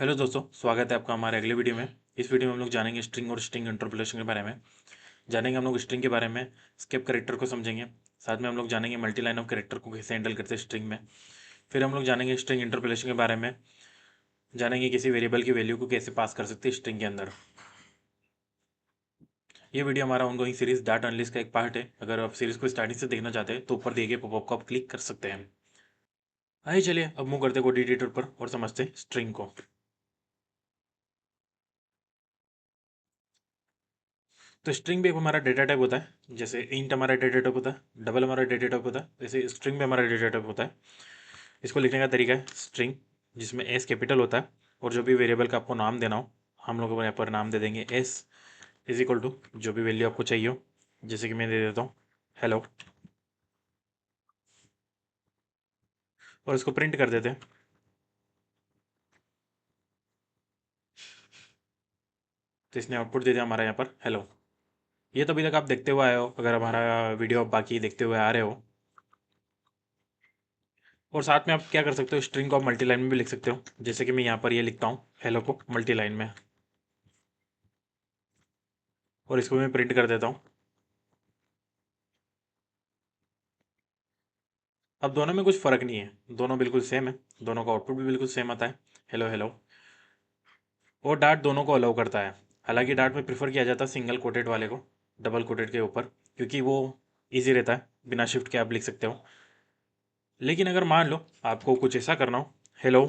Hello दोस्तों, स्वागत है आपका हमारे अगले वीडियो में। इस वीडियो में हम लोग जानेंगे स्ट्रिंग और स्ट्रिंग इंटरपोलेशन के बारे में। जानेंगे हम लोग स्ट्रिंग के बारे में, स्केप करेक्टर को समझेंगे। साथ में हम लोग जानेंगे मल्टी लाइन ऑफ करेक्टर को कैसे हैंडल करते हैं स्ट्रिंग में। फिर हम लोग जानेंगे स्ट्रिंग इंटरपोलेशन के बारे में, जानेंगे किसी वेरिएबल की वैल्यू को कैसे पास कर सकते हैं स्ट्रिंग के अंदर। ये वीडियो हमारा ऑनगोइंग सीरीज डाटा एनालिसिस का एक पार्ट है। अगर आप सीरीज को स्टार्टिंग से देखना चाहते हैं तो ऊपर दिए गए पॉपअप को आप क्लिक कर सकते हैं। आइए चलिए अब मूव करते हैं कोड एडिटर पर और समझते हैं स्ट्रिंग को। तो स्ट्रिंग भी एक हमारा डेटा टाइप होता है। जैसे इंट हमारा डेटा टाइप होता है, डबल हमारा डेटा टाइप होता है, वैसे स्ट्रिंग भी हमारा डेटा टाइप होता है। इसको लिखने का तरीका है स्ट्रिंग, जिसमें एस कैपिटल होता है और जो भी वेरिएबल का आपको नाम देना हो हम लोग यहाँ पर नाम दे देंगे एस इज इक्वल टू जो भी वैल्यू आपको चाहिए हो। जैसे कि मैं दे देता हूँ हेलो और इसको प्रिंट कर देते हैं। तो इसने आउटपुट दे दिया हमारा यहाँ पर हेलो। ये तो अभी तक आप देखते हुए आए हो, अगर हमारा वीडियो आप बाकी देखते हुए आ रहे हो। और साथ में आप क्या कर सकते हो, स्ट्रिंग को आप मल्टी लाइन में भी लिख सकते हो। जैसे कि मैं यहाँ पर ये लिखता हूँ हेलो को मल्टी लाइन में और इसको मैं प्रिंट कर देता हूँ। अब दोनों में कुछ फ़र्क नहीं है, दोनों बिल्कुल सेम है, दोनों का आउटपुट भी बिल्कुल सेम आता है हेलो हेलो। और डार्ट दोनों को अलाउ करता है। हालांकि डार्ट में प्रीफर किया जाता है सिंगल कोटेड वाले को डबल कोटेड के ऊपर, क्योंकि वो इजी रहता है, बिना शिफ्ट के आप लिख सकते हो। लेकिन अगर मान लो आपको कुछ ऐसा करना हो हेलो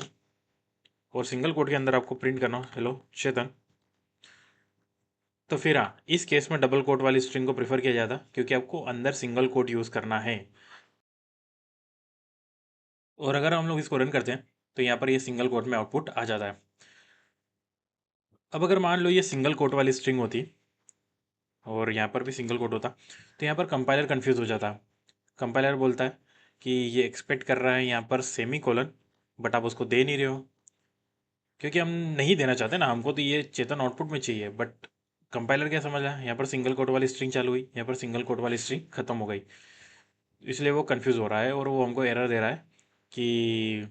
और सिंगल कोट के अंदर आपको प्रिंट करना हो हेलो चेतन, तो फिर हाँ इस केस में डबल कोट वाली स्ट्रिंग को प्रीफर किया जाता है, क्योंकि आपको अंदर सिंगल कोट यूज़ करना है। और अगर हम लोग इसको रन करते हैं तो यहाँ पर ये सिंगल कोट में आउटपुट आ जाता है। अब अगर मान लो ये सिंगल कोट वाली स्ट्रिंग होती और यहाँ पर भी सिंगल कोट होता, तो यहाँ पर कंपाइलर कंफ्यूज हो जाता। कंपाइलर बोलता है कि ये एक्सपेक्ट कर रहा है यहाँ पर सेमी कोलन, बट आप उसको दे नहीं रहे हो, क्योंकि हम नहीं देना चाहते ना, हमको तो ये चेतन आउटपुट में चाहिए। बट कंपाइलर क्या समझ रहा है, यहाँ पर सिंगल कोट वाली स्ट्रिंग चालू हुई, यहाँ पर सिंगल कोट वाली स्ट्रिंग खत्म हो गई। इसलिए वो कंफ्यूज हो रहा है और वो हमको एरर दे रहा है कि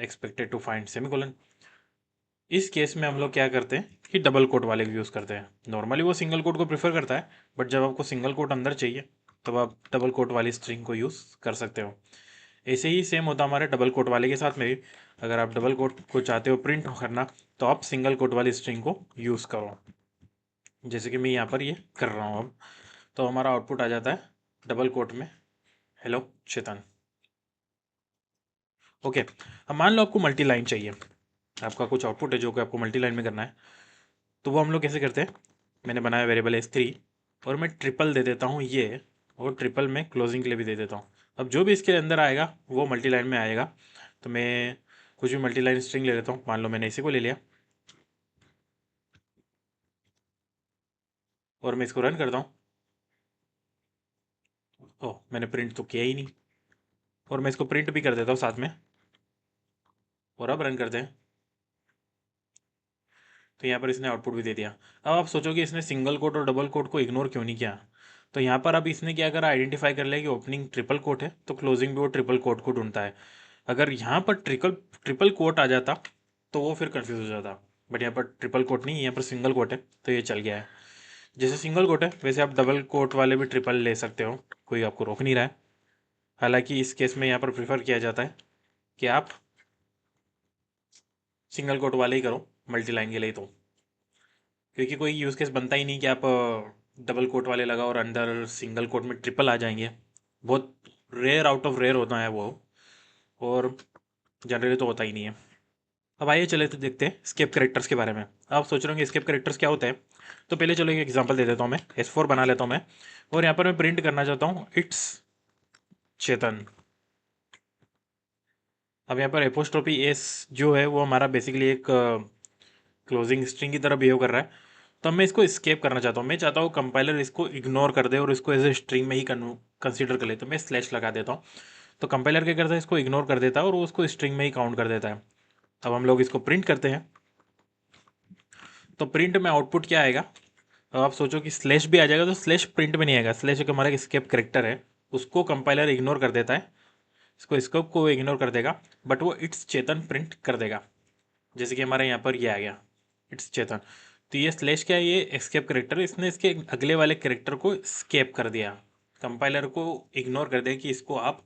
expected to find semicolon. इस केस में हम लोग क्या करते हैं कि डबल कोट वाले को यूज़ करते हैं। नॉर्मली वो सिंगल कोट को प्रेफर करता है, बट जब आपको सिंगल कोट अंदर चाहिए तब आप डबल कोट वाली स्ट्रिंग को यूज़ कर सकते हो। ऐसे ही सेम होता हमारे डबल कोट वाले के साथ में भी। अगर आप डबल कोट को चाहते हो प्रिंट करना तो आप सिंगल कोट वाली स्ट्रिंग को यूज़ करो, जैसे कि मैं यहाँ पर ये कर रहा हूँ अब। तो हमारा आउटपुट आ जाता है डबल कोट में हेलो चेतन। ओके, अब मान लो आपको मल्टी लाइन चाहिए, आपका कुछ आउटपुट है जो कि आपको मल्टी लाइन में करना है। तो वो हम लोग कैसे करते हैं, मैंने बनाया वेरिएबल S3 और मैं ट्रिपल दे देता हूँ ये, और ट्रिपल में क्लोजिंग के लिए भी दे देता हूँ। अब जो भी इसके अंदर आएगा वो मल्टी लाइन में आएगा। तो मैं कुछ भी मल्टी लाइन स्ट्रिंग ले लेता हूँ, मान लो मैंने इसी को ले लिया और मैं इसको रन करता हूँ। ओह, मैंने प्रिंट तो किया ही नहीं, और मैं इसको प्रिंट भी कर देता हूँ साथ में। और अब रन करते हैं तो यहाँ पर इसने आउटपुट भी दे दिया। अब आप सोचोगे इसने सिंगल कोट और डबल कोट को इग्नोर क्यों नहीं किया। तो यहाँ पर अब इसने क्या करा, आइडेंटिफाई कर लिया कि ओपनिंग ट्रिपल कोट है तो क्लोजिंग भी वो ट्रिपल कोट को ढूंढता है। अगर यहाँ पर ट्रिपल ट्रिपल कोट आ जाता तो वो फिर कंफ्यूज हो जाता, बट यहाँ पर ट्रिपल कोट नहीं, यहाँ पर सिंगल कोट है तो ये चल गया है। जैसे सिंगल कोट है वैसे आप डबल कोट वाले भी ट्रिपल ले सकते हो, कोई आपको रोक नहीं रहा है। हालांकि इस केस में यहाँ पर प्रेफर किया जाता है कि आप सिंगल कोट वाले ही करो मल्टी लाइन के लिए, तो क्योंकि कोई यूज़ केस बनता ही नहीं कि आप डबल कोट वाले लगाओ और अंदर सिंगल कोट में ट्रिपल आ जाएंगे। बहुत रेयर आउट ऑफ रेयर होता है वो, और जनरली तो होता ही नहीं है। अब आइए चले तो देखते हैं स्केप करेक्टर्स के बारे में। आप सोच रहे होंगे स्केप करेक्टर्स क्या होते हैं, तो पहले चलो एक एग्जांपल दे देता हूँ। मैं S4 बना लेता हूँ मैं, और यहाँ पर मैं प्रिंट करना चाहता हूँ इट्स चेतन। अब यहाँ पर एपोस्ट्रोफी एस जो है वो हमारा बेसिकली एक क्लोजिंग स्ट्रिंग की तरह बिहेव कर रहा है। तो मैं इसको स्केप करना चाहता हूँ, मैं चाहता हूँ कंपाइलर इसको इग्नोर कर दे और इसको एज ए स्ट्रिंग में ही कंसीडर कर ले, तो मैं स्लैश लगा देता हूँ। तो कंपाइलर क्या करता है, इसको इग्नोर कर देता है और वो उसको स्ट्रिंग में ही काउंट कर देता है। अब हम लोग इसको प्रिंट करते हैं तो प्रिंट में आउटपुट क्या आएगा। अब आप सोचो कि स्लैश भी आ जाएगा, तो स्लैश प्रिंट में नहीं आएगा। स्लैश एक हमारा स्केप करेक्टर है, उसको कंपाइलर इग्नोर कर देता है, इसको स्कोप को इग्नोर कर देगा, बट वो इट्स चेतन प्रिंट कर देगा। जैसे कि हमारे यहाँ पर ये आ गया, इट्स चेतन। तो ये स्लैश क्या है, ये एस्केप करेक्टर, इसने इसके अगले वाले करेक्टर को स्केप कर दिया, कंपाइलर को इग्नोर कर दिया कि इसको आप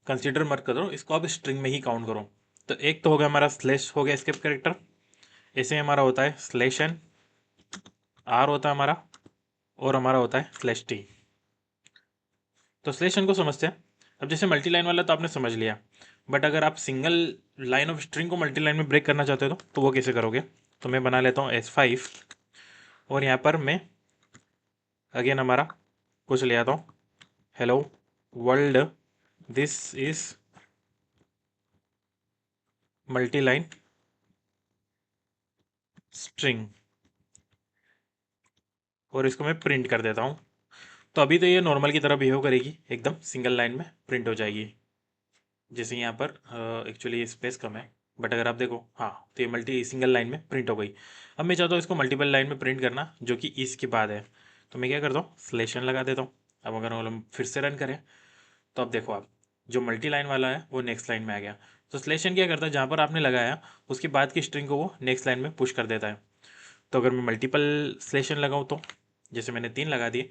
कंसीडर मत करो, इसको आप स्ट्रिंग में ही काउंट करो। तो एक तो हो गया हमारा स्लैश, हो गया एस्केप करेक्टर। ऐसे हमारा होता है स्लैश एन, आर होता है हमारा, और हमारा होता है स्लैश टी। तो स्लैश एन को समझते हैं। अब जैसे मल्टी लाइन वाला तो आपने समझ लिया, बट अगर आप सिंगल लाइन ऑफ स्ट्रिंग को मल्टी लाइन में ब्रेक करना चाहते हो तो वो कैसे करोगे? तो मैं बना लेता हूँ S5, और यहाँ पर मैं अगेन हमारा कुछ ले आता हूँ, hello world, this is multi line string, और इसको मैं प्रिंट कर देता हूँ। तो अभी तो ये नॉर्मल की तरह बिहेव करेगी, एकदम सिंगल लाइन में प्रिंट हो जाएगी। जैसे यहाँ पर एक्चुअली स्पेस कम है, बट अगर आप देखो, हाँ, तो ये मल्टी सिंगल लाइन में प्रिंट हो गई। अब मैं चाहता हूँ इसको मल्टीपल लाइन में प्रिंट करना, जो कि इसके बाद है। तो मैं क्या करता हूँ, स्लेशन लगा देता हूँ। अब अगर हम फिर से रन करें, तो अब देखो आप, जो मल्टी लाइन वाला है वो नेक्स्ट लाइन में आ गया। तो स्लेशन क्या करता है, जहाँ पर आपने लगाया उसके बाद की स्ट्रिंग को वो नेक्स्ट लाइन में पुश कर देता है। तो अगर मैं मल्टीपल स्लेशन लगाऊँ, तो जैसे मैंने 3 लगा दिए,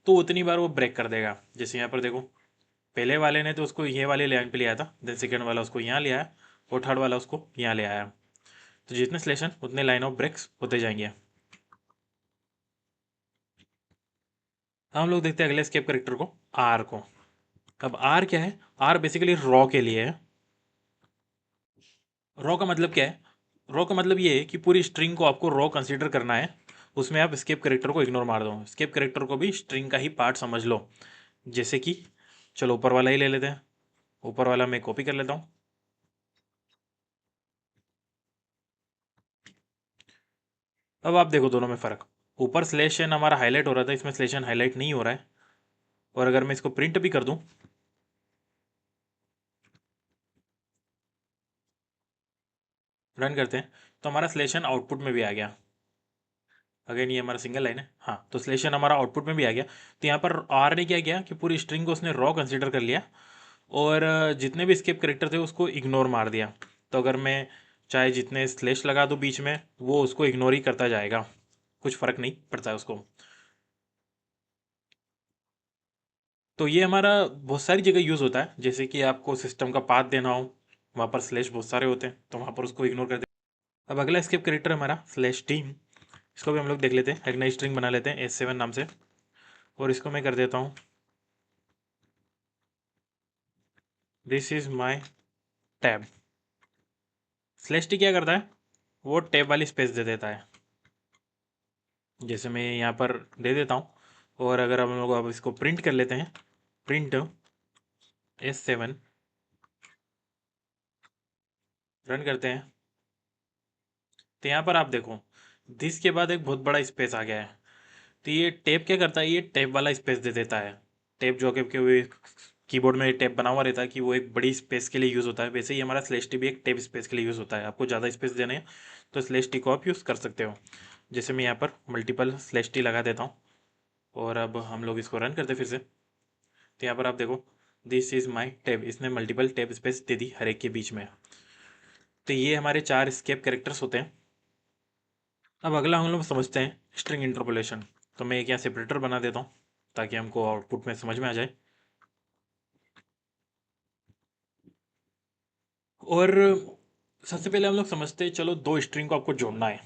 तो उतनी बार वो ब्रेक कर देगा। जैसे यहाँ पर देखो, पहले वाले ने तो उसको ये वाले लाइन पे लिया था, देन सेकेंड वाला उसको यहाँ ले आया, और थर्ड वाला उसको यहाँ ले आया। तो जितने स्लेशन उतने लाइन ऑफ ब्रेक्स होते जाएंगे। हम लोग देखते हैं अगले स्केप करेक्टर को, आर को। अब आर क्या है? आर बेसिकली रॉ के लिए है। रॉ का मतलब क्या है? रॉ का मतलब ये है कि पूरी स्ट्रिंग को आपको रॉ कंसीडर करना है, उसमें आप स्केप करेक्टर को इग्नोर मार दो। स्केप करेक्टर को भी स्ट्रिंग का ही पार्ट समझ लो। जैसे कि चलो ऊपर वाला ही ले लेते हैं, ऊपर वाला मैं कॉपी कर लेता हूँ। अब आप देखो दोनों में फ़र्क, ऊपर स्लेश एन हमारा हाईलाइट हो रहा था, इसमें स्लेश एन हाईलाइट नहीं हो रहा है। और अगर मैं इसको प्रिंट भी कर दूं, रन करते हैं, तो हमारा स्लेश एन आउटपुट में भी आ गया। अगेन ये हमारा सिंगल लाइन है, हाँ, तो स्लेश एन हमारा आउटपुट में भी आ गया। तो यहाँ पर आर ने क्या किया कि पूरी स्ट्रिंग को उसने रॉ कंसिडर कर लिया, और जितने भी स्केप करेक्टर थे उसको इग्नोर मार दिया। तो अगर मैं चाहे जितने स्लेश लगा दूँ बीच में, वो उसको इग्नोर ही करता जाएगा, कुछ फ़र्क नहीं पड़ता है उसको। तो ये हमारा बहुत सारी जगह यूज़ होता है, जैसे कि आपको सिस्टम का पाथ देना हो, वहाँ पर स्लेश बहुत सारे होते हैं, तो वहाँ पर उसको इग्नोर कर दे। अब अगला स्केप करेक्टर हमारा स्लेश टीम, इसको भी हम लोग देख लेते हैं, एक नई स्ट्रिंग बना लेते हैं S7 नाम से, और इसको मैं कर देता हूँ this is my tab. Slash T क्या करता है, वो टैब वाली स्पेस दे देता है, जैसे मैं यहाँ पर दे देता हूँ। और अगर हम लोग अब इसको प्रिंट कर लेते हैं, प्रिंट S7, रन करते हैं, तो यहाँ पर आप देखो, दिस के बाद एक बहुत बड़ा स्पेस आ गया है। तो ये टैब क्या करता है, ये टैब वाला स्पेस दे देता है। टैब जो कि कीबोर्ड में टैब बना हुआ रहता है कि वो एक बड़ी स्पेस के लिए यूज़ होता है, वैसे ही हमारा स्लेश टी भी एक टैब स्पेस के लिए यूज़ होता है। आपको ज़्यादा स्पेस देना है तो स्लेश टी को आप यूज़ कर सकते हो। जैसे मैं यहाँ पर मल्टीपल स्लेश टी लगा देता हूँ, और अब हम लोग इसको रन करते फिर से, तो यहाँ पर आप देखो, दिस इज़ माई टैब, इसने मल्टीपल टैब स्पेस दे दी हर एक के बीच में। तो ये हमारे 4 स्केप कैरेक्टर्स होते हैं। अब अगला हम लोग समझते हैं स्ट्रिंग इंटरपोलेशन। तो मैं एक यहाँ सेपरेटर बना देता हूँ, ताकि हमको आउटपुट में समझ में आ जाए। और सबसे पहले हम लोग समझते हैं, चलो 2 स्ट्रिंग को आपको जोड़ना है।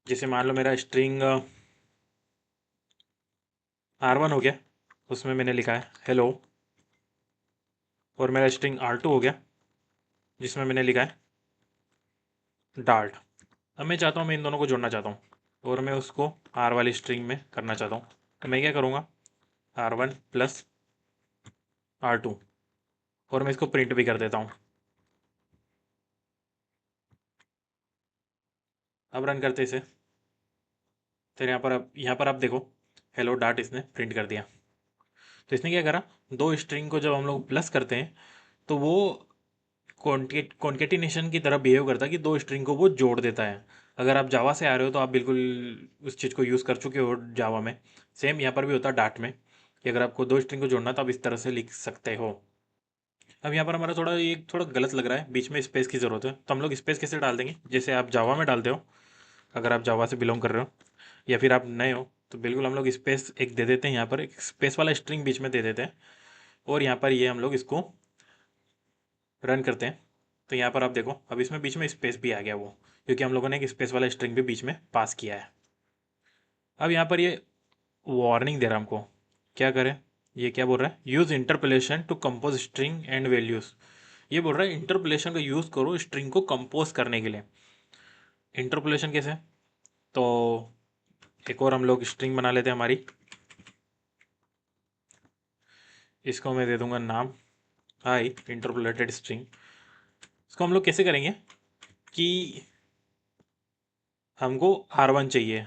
जैसे मान लो मेरा स्ट्रिंग R1 हो गया, उसमें मैंने लिखा है हेलो, और मेरा स्ट्रिंग R2 हो गया, जिसमें मैंने लिखा है डार्ट। अब मैं चाहता हूँ, मैं इन दोनों को जोड़ना चाहता हूँ, और मैं उसको R वाली स्ट्रिंग में करना चाहता हूँ। तो मैं क्या करूँगा, R1 प्लस R2, और मैं इसको प्रिंट भी कर देता हूँ। अब रन करते इसे, फिर यहाँ पर आप देखो, हेलो डार्ट इसने प्रिंट कर दिया। तो इसने क्या करा, 2 स्ट्रिंग को जब हम लोग प्लस करते हैं, तो वो कॉन्केटिनेशन की तरह बिहेव करता है कि 2 स्ट्रिंग को वो जोड़ देता है। अगर आप जावा से आ रहे हो तो आप बिल्कुल उस चीज़ को यूज़ कर चुके हो जावा में। सेम यहाँ पर भी होता है डाट में, कि अगर आपको 2 स्ट्रिंग को जोड़ना तो आप इस तरह से लिख सकते हो। अब यहाँ पर हमारा थोड़ा गलत लग रहा है, बीच में स्पेस की ज़रूरत है। तो हम लोग स्पेस कैसे डाल देंगे, जैसे आप जावा में डालते हो, अगर आप जावा से बिलोंग कर रहे हो या फिर आप नए हो, तो बिल्कुल हम लोग स्पेस एक दे देते हैं, यहाँ पर एक स्पेस वाला स्ट्रिंग बीच में दे देते हैं। और यहाँ पर ये हम लोग इसको रन करते हैं। तो यहाँ पर आप देखो, अब इसमें बीच में स्पेस भी आ गया वो, क्योंकि हम लोगों ने एक स्पेस वाला स्ट्रिंग भी बीच में पास किया है। अब यहाँ पर ये वार्निंग दे रहा है हमको, क्या करें, ये क्या बोल रहा है, use interpolation to compose string and values. ये बोल रहा है इंटरपोलेशन का यूज़ करो स्ट्रिंग को कंपोज करने के लिए। इंटरपोलेशन कैसे, तो एक और हम लोग स्ट्रिंग बना लेते हैं हमारी, इसको मैं दे दूंगा नाम हाई इंटरपोलेटेड स्ट्रिंग। इसको हम लोग कैसे करेंगे कि हमको R1 चाहिए,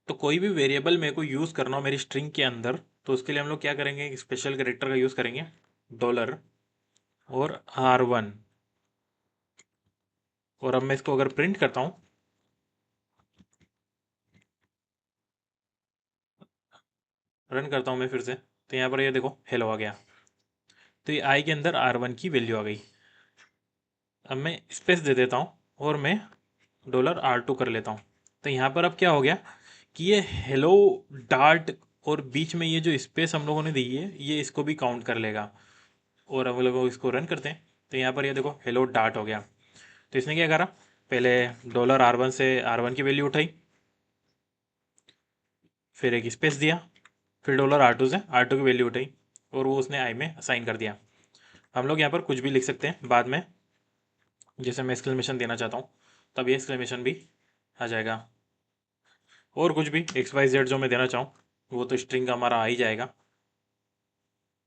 तो कोई भी वेरिएबल मेरे को यूज़ करना हो मेरी स्ट्रिंग के अंदर, तो उसके लिए हम लोग क्या करेंगे, एक स्पेशल कैरेक्टर का यूज़ करेंगे, डॉलर और R1। और अब मैं इसको अगर प्रिंट करता हूँ, रन करता हूँ मैं फिर से, तो यहाँ पर ये देखो हेलो आ गया। तो ये आई के अंदर R1 की वैल्यू आ गई। अब मैं स्पेस दे देता हूँ और मैं $R2 कर लेता हूँ। तो यहाँ पर अब क्या हो गया कि ये हेलो डार्ट, और बीच में ये जो स्पेस हम लोगों ने दी है ये इसको भी काउंट कर लेगा। और अब लोग इसको रन करते हैं, तो यहाँ पर ये देखो हेलो डार्ट हो गया। तो इसने क्या करा, पहले $R1 से R1 की वैल्यू उठाई, फिर एक स्पेस दिया, फिर $R2 से R2 की वैल्यू उठाई, और वो उसने आई में असाइन कर दिया। हम लोग यहाँ पर कुछ भी लिख सकते हैं बाद में, जैसे मैं एक्सक्लेमेशन देना चाहता हूँ तब ये एक्सक्लेमेशन भी आ जाएगा, और कुछ भी XYZ जो मैं देना चाहूँ वो तो स्ट्रिंग का हमारा आ ही जाएगा।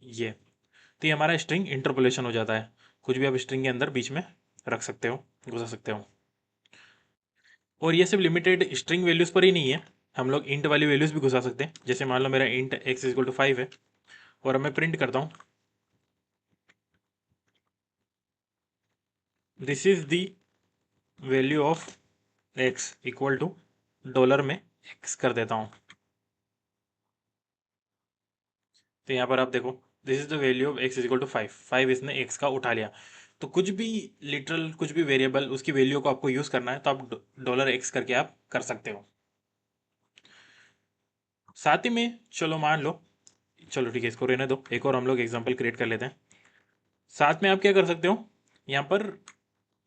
ये तो ये हमारा स्ट्रिंग इंटरपोलेशन हो जाता है। कुछ भी आप स्ट्रिंग के अंदर बीच में रख सकते हो, घुसा सकते हो। और ये सिर्फ लिमिटेड स्ट्रिंग वैल्यूज़ पर ही नहीं है, हम लोग इंट वाली वैल्यूज़ भी घुसा सकते हैं। जैसे मान लो मेरा इंट x=5 है, और अब मैं प्रिंट करता हूँ, this is the value of x equal to dollar में x कर देता हूँ। तो यहाँ पर आप देखो, this is the value of x=5, 5 इसने x का उठा लिया। तो कुछ भी लिटरल, कुछ भी वेरिएबल उसकी वैल्यू को आपको यूज़ करना है तो आप $x करके आप कर सकते हो। साथ ही में चलो मान लो, चलो ठीक है इसको रहने दो, एक और हम लोग एग्जांपल क्रिएट कर लेते हैं। साथ में आप क्या कर सकते हो, यहाँ पर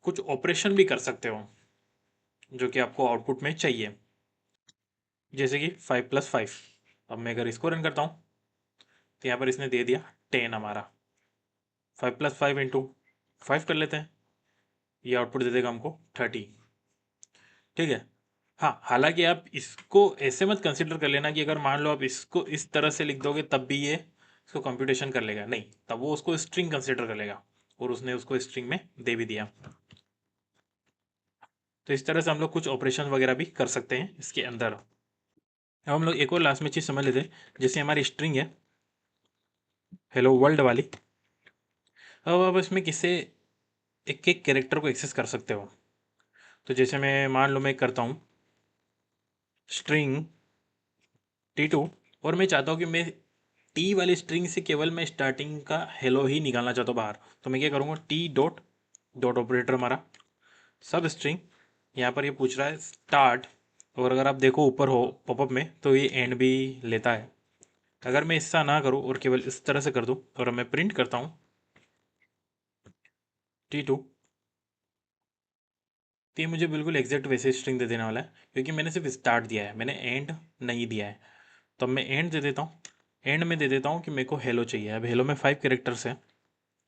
कुछ ऑपरेशन भी कर सकते हो जो कि आपको आउटपुट में चाहिए, जैसे कि 5+5। अब मैं अगर इसको रन करता हूँ, तो यहाँ पर इसने दे दिया 10 हमारा। 5+5 × 5 कर लेते हैं, ये आउटपुट दे देगा हमको 30। ठीक है। हाँ, हालांकि आप इसको ऐसे मत कंसिडर कर लेना कि अगर मान लो आप इसको इस तरह से लिख दोगे तब भी ये इसको कंप्यूटेशन कर लेगा, नहीं, तब वो उसको स्ट्रिंग कंसिडर कर लेगा, और उसने उसको स्ट्रिंग में दे भी दिया। तो इस तरह से हम लोग कुछ ऑपरेशन वगैरह भी कर सकते हैं इसके अंदर। अब हम लोग एक और लास्ट में चीज़ समझ लेते हैं, जैसे हमारी स्ट्रिंग है हेलो वर्ल्ड वाली। अब आप इसमें किसे एक एक कैरेक्टर को एक्सेस कर सकते हो। तो जैसे मैं मान लो मैं करता हूँ स्ट्रिंग T2, और मैं चाहता हूँ कि मैं टी वाली स्ट्रिंग से केवल मैं स्टार्टिंग का हेलो ही निकालना चाहता हूँ बाहर, तो मैं क्या करूँगा, टी डॉट डॉट ऑपरेटर हमारा सब स्ट्रिंग, यहाँ पर ये पूछ रहा है स्टार्ट, और अगर आप देखो ऊपर हो पॉपअप में तो ये एंड भी लेता है। अगर मैं ऐसा ना करूँ और केवल इस तरह से कर दूँ और मैं प्रिंट करता हूँ T2, तो ये मुझे बिल्कुल एग्जैक्ट वैसे स्ट्रिंग दे देने वाला है, क्योंकि मैंने सिर्फ स्टार्ट दिया है, मैंने एंड नहीं दिया है। तो अब मैं एंड दे देता हूँ, एंड में दे देता हूँ कि मेरे को हेलो चाहिए। अब हेलो में 5 कैरेक्टर्स हैं,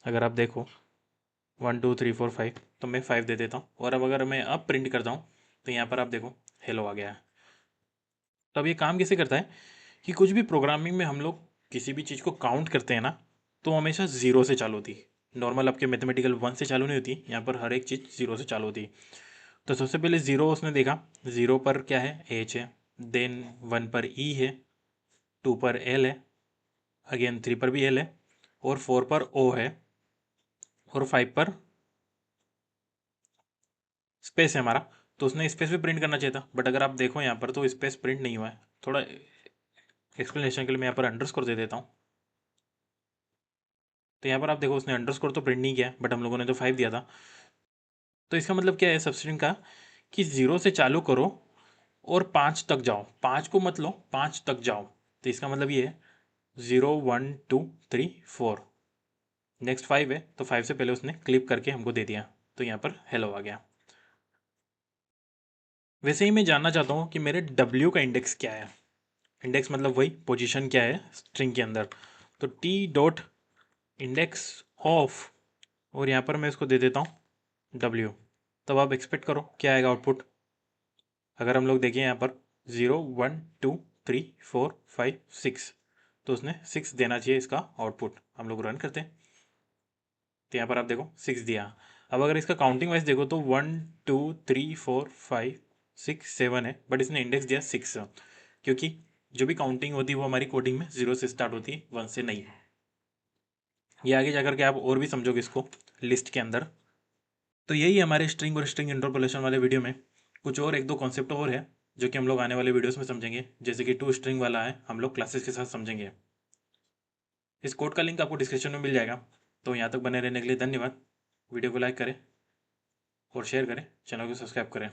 अगर आप देखो 1 2 3 4 5, तो मैं 5 दे देता हूँ। और अब अगर मैं अब प्रिंट करता हूँ, तो यहाँ पर आप देखो हेलो आ गया है। तो अब ये काम कैसे करता है कि कुछ भी प्रोग्रामिंग में हम लोग किसी भी चीज़ को काउंट करते हैं ना, तो हमेशा ज़ीरो से चालू होती है। नॉर्मल आपके मैथमेटिकल 1 से चालू नहीं होती, यहाँ पर हर एक चीज़ ज़ीरो से चालू होती है। तो सबसे पहले ज़ीरो उसने देखा, ज़ीरो पर क्या है, एच है, देन 1 पर ई है, 2 पर एल है, अगेन 3 पर भी एल है, और 4 पर ओ है, और 5 पर स्पेस है हमारा। तो उसने स्पेस भी प्रिंट करना चाहिए था, बट अगर आप देखो यहाँ पर तो स्पेस प्रिंट नहीं हुआ है। थोड़ा एक्सप्लेनेशन के लिए मैं यहाँ पर अंडरस्कोर दे देता हूँ। तो यहाँ पर आप देखो उसने अंडरस्कोर तो प्रिंट नहीं किया बट हम लोगों ने तो 5 दिया था। तो इसका मतलब क्या है सबस्ट्रिंग का, कि 0 से चालू करो और 5 तक जाओ, 5 को मत लो, 5 तक जाओ। तो इसका मतलब ये है 0 1 2 3 4, नेक्स्ट 5 है तो 5 से पहले उसने क्लिप करके हमको दे दिया, तो यहाँ पर हेलो आ गया। वैसे ही मैं जानना चाहता हूँ कि मेरे W का इंडेक्स क्या है। इंडेक्स मतलब वही पोजीशन क्या है स्ट्रिंग के अंदर। तो टी डॉट इंडेक्स ऑफ, और यहाँ पर मैं इसको दे देता हूँ W। तब आप एक्सपेक्ट करो क्या आएगा आउटपुट। अगर हम लोग देखें यहाँ पर 0 1 2 3 4 5 6, तो उसने 6 देना चाहिए इसका आउटपुट। हम लोग रन करते हैं तो यहाँ पर आप देखो 6 दिया। अब अगर इसका काउंटिंग वाइज देखो तो 1 2 3 4 5 6 7 है, बट इसने इंडेक्स दिया 6, क्योंकि जो भी काउंटिंग होती है वो हमारी कोडिंग में 0 से स्टार्ट होती है, 1 से नहीं। ये आगे जाकर के आप और भी समझोगे इसको लिस्ट के अंदर। तो यही है हमारे स्ट्रिंग और स्ट्रिंग इंटरपोलेशन वाले वीडियो में। कुछ और एक दो कॉन्सेप्ट और है जो कि हम लोग आने वाले वीडियोस में समझेंगे, जैसे कि टू स्ट्रिंग वाला है हम लोग क्लासेस के साथ समझेंगे। इस कोड का लिंक आपको डिस्क्रिप्शन में मिल जाएगा। तो यहाँ तक बने रहने के लिए धन्यवाद। वीडियो को लाइक करें और शेयर करें, चैनल को सब्सक्राइब करें।